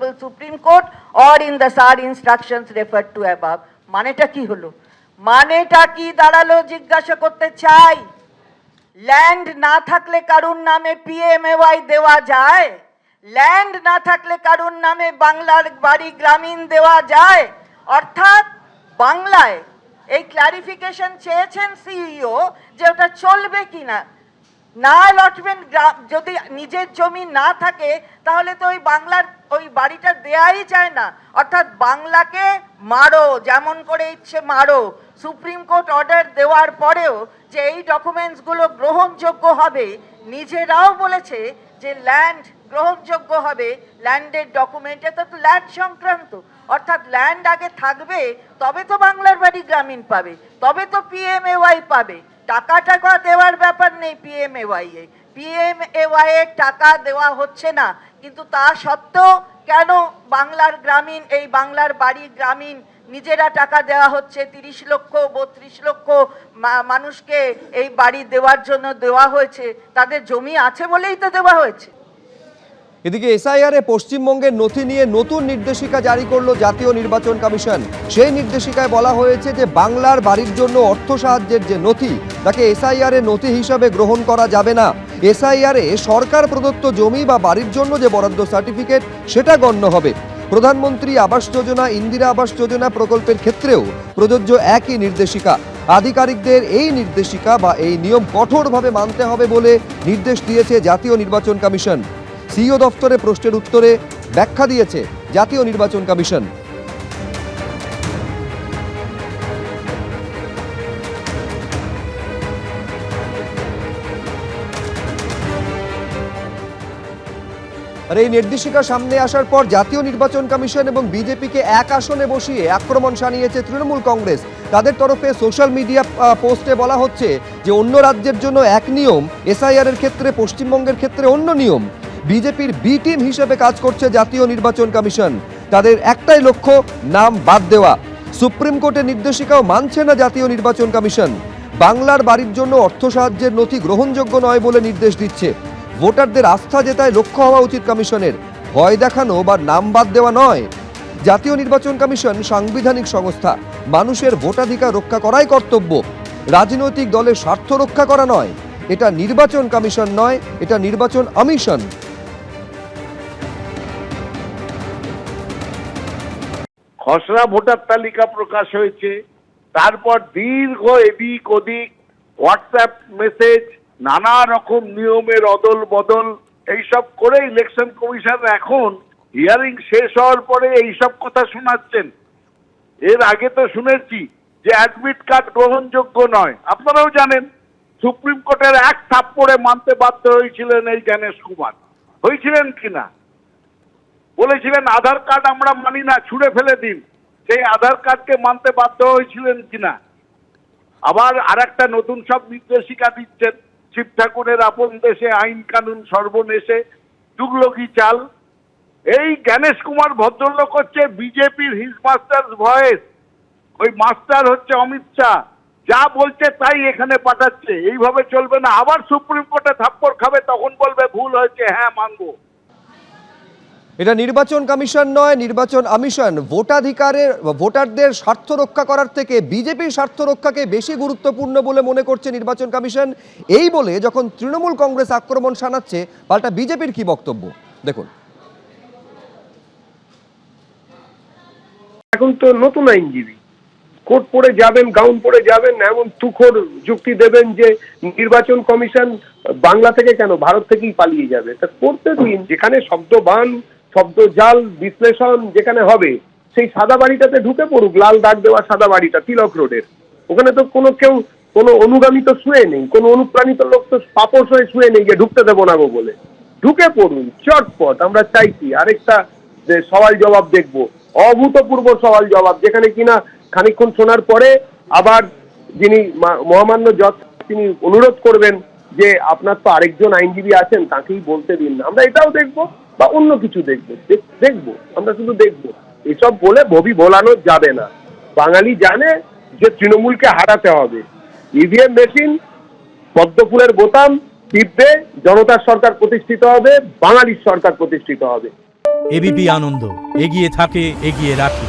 Honorable Supreme Court or in the SAR instructions referred to above. মানেটা কি হলো? মানেটা কি দাঁড়ালো জিজ্ঞাসা করতে চাই। ল্যান্ড না থাকলে কারুর নামে PMAY দেওয়া যায়? ল্যান্ড না থাকলে কারুর নামে বাংলার বাড়ি গ্রামীণ দেওয়া যায়? অর্থাৎ বাংলায় এই ক্লারিফিকেশন চেয়েছেন সিইও যে ওটা চলবে কিনা। না অ্যালটমেন্ট যদি নিজের জমি না থাকে তাহলে তো ওই বাংলার ওই বাড়িটা দেয়াই যায় না। অর্থাৎ বাংলাকে মারো, যেমন করে ইচ্ছে মারো। সুপ্রিম কোর্ট অর্ডার দেওয়ার পরেও যে এই ডকুমেন্টসগুলো গ্রহণযোগ্য হবে, নিজেরাও বলেছে যে ল্যান্ড গ্রহণযোগ্য হবে, ল্যান্ডের ডকুমেন্ট, এটা তো ল্যান্ড সংক্রান্ত। অর্থাৎ ল্যান্ড আগে থাকবে তবে তো বাংলার বাড়ি গ্রামীণ পাবে, তবে তো PMAY পাবে। টাকা টাকা দেওয়ার ব্যাপার নেই PMAY এ, PMAY এর টাকা দেওয়া হচ্ছে না, কিন্তু তা সত্ত্বেও কেন বাংলার গ্রামীণ এই বাংলার বাড়ি গ্রামীণ নিজেরা টাকা দেওয়া হচ্ছে? 30 লক্ষ 32 লক্ষ মানুষকে এই বাড়ি দেওয়ার জন্য দেওয়া হয়েছে, তাদের জমি আছে বলেই তো দেওয়া হয়েছে। এদিকে এসআইআর এ পশ্চিমবঙ্গের নথি নিয়ে নতুন নির্দেশিকা জারি করলো জাতীয় নির্বাচন কমিশন। সেই নির্দেশিকায় বলা হয়েছে যে বাংলার বাড়ির জন্য অর্থ সাহায্যের যে নথি, তাকে এসআইআর এ নথি হিসাবে গ্রহণ করা যাবে না। এসআইআর এ সরকার প্রদত্ত জমি বা বাড়ির জন্য যে বরাদ্দ সার্টিফিকেট, সেটা গণ্য হবে। প্রধানমন্ত্রী আবাস যোজনা, ইন্দিরা আবাস যোজনা প্রকল্পের ক্ষেত্রেও প্রযোজ্য একই নির্দেশিকা। আধিকারিকদের এই নির্দেশিকা বা এই নিয়ম কঠোরভাবে মানতে হবে বলে নির্দেশ দিয়েছে জাতীয় নির্বাচন কমিশন। সিইও দফতরে প্রশ্নের উত্তরে ব্যাখ্যা দিয়েছে জাতীয় নির্বাচন কমিশন। আর এই নির্দেশিকা সামনে আসার পর জাতীয় নির্বাচন কমিশন এবং বিজেপিকে এক আসনে বসিয়ে আক্রমণ শানিয়েছে তৃণমূল কংগ্রেস। তাদের তরফে সোশ্যাল মিডিয়া পোস্টে বলা হচ্ছে যে অন্য রাজ্যের জন্য এক নিয়ম, এসআইআর এর ক্ষেত্রে পশ্চিমবঙ্গের ক্ষেত্রে অন্য নিয়ম। বিজেপির বি টিম হিসেবে কাজ করছে জাতীয় নির্বাচন কমিশন। তাদের একটাই লক্ষ্য, নাম বাদ দেওয়া। সুপ্রিম কোর্টের নির্দেশিকাও মানছে না জাতীয় নির্বাচন কমিশন। বাংলার বাড়ির জন্য অর্থ সাহায্যের নথি গ্রহণযোগ্য নয় বলে নির্দেশ দিচ্ছে। ভোটারদের আস্থা জেতায় লক্ষ্য হওয়া উচিত কমিশনের, ভয় দেখানো বা নাম বাদ দেওয়া নয়। জাতীয় নির্বাচন কমিশন সাংবিধানিক সংস্থা, মানুষের ভোটাধিকার রক্ষা করাই কর্তব্য, রাজনৈতিক দলের স্বার্থ রক্ষা করা নয়। এটা নির্বাচন কমিশন নয়, এটা নির্বাচন আমিশন। খসড়া ভোটার তালিকা প্রকাশ হয়েছে, তারপর দীর্ঘ এদিক ওদিক হোয়াটসঅ্যাপ মেসেজ, নানা রকম নিয়মের অদল বদল, এইসব করে ইলেকশন কমিশন এখন হিয়ারিং শেষ হওয়ার পরে এইসব কথা শোনাচ্ছেন। এর আগে তো শুনেছি যে অ্যাডমিট কার্ড গ্রহণযোগ্য নয়। আপনারাও জানেন সুপ্রিম কোর্টের এক থাপ্পড়ে মানতে বাধ্য হয়েছিলেন এই জ্ঞানেশ কুমার। হয়েছিলেন কিনা? বলেছিলেন আধার কার্ড আমরা মানি না, ছুঁড়ে ফেলে দিন। সেই আধার কার্ডকে মানতে বাধ্য হয়েছিলেন কিনা? আবার আরেকটা নতুন সব নির্দেশিকা দিচ্ছেন, শিব ঠাকুরের আপন দেশে আইন কানুন সর্বনেশে, তুগলকি চাল। এই জ্ঞানেশ কুমার ভদ্রলোক হচ্ছে বিজেপির হিজ মাস্টার ভয়েস। ওই মাস্টার হচ্ছে অমিত শাহ, যা বলছে তাই এখানে পাঠাচ্ছে। এইভাবে চলবে না। আবার সুপ্রিম কোর্টে থাপ্পড় খাবে, তখন বলবে ভুল হয়েছে, হ্যাঁ মানবো। এটা নির্বাচন কমিশন নয়, নির্বাচন আমিশন। ভোটাধিকারের ভোটারদের স্বার্থ রক্ষা করার থেকে বিজেপির স্বার্থ রক্ষাকে বেশি গুরুত্বপূর্ণ বলে মনে করছে নির্বাচন কমিশন। এই বলে যখন তৃণমূল কংগ্রেস আক্রমণ শানাচ্ছে, পাল্টা বিজেপির কি বক্তব্য দেখুন। এখন তো নতুন আইনজীবী কোর্ট পড়ে যাবেন, গাউন পড়ে যাবেন, এমন তুখোর যুক্তি দেবেন যে নির্বাচন কমিশন বাংলা থেকে কেন, ভারত থেকেই পালিয়ে যাবে। তা করতে দিন, যেখানে শব্দবান শব্দজাল বিশ্লেষণ যেখানে হবে, সেই সাদা বাড়িটাতে ঢুকে পড়ুক। লাল দাগ দেওয়া সাদা বাড়িটা তিলক রোডের, ওখানে তো কোনো অনুগামী তো শুয়ে নেই, কোনো অনুপ্রাণিত লোক তো পাপস হয়ে শুয়ে নেই যে ঢুকতে দেবো না গো বলে। ঢুকে পড়ুন চটপট। আমরা চাইছি আরেকটা যে সওয়াল জবাব দেখবো, অভূতপূর্ব সওয়াল জবাব, যেখানে কিনা খানিকক্ষণ শোনার পরে আবার যিনি মহামান্য জজ তিনি অনুরোধ করবেন যে আপনার তো আরেকজন আইনজীবী আছেন, তাকেই বলতে দিন। আমরা এটাও দেখবো বা অন্য কিছু দেখবো, আমরা শুধু দেখবো। এসব বলে ভবি ভোলানো যাবে না। বাঙালি জানে যে তৃণমূলকে হারাতে হবে। ইভিএম মেশিন, পদ্মফুলের বোতাম টিপবে, জনতার সরকার প্রতিষ্ঠিত হবে, বাঙালির সরকার প্রতিষ্ঠিত হবে। এবিপি আনন্দ, এগিয়ে থাকে, এগিয়ে রাখে।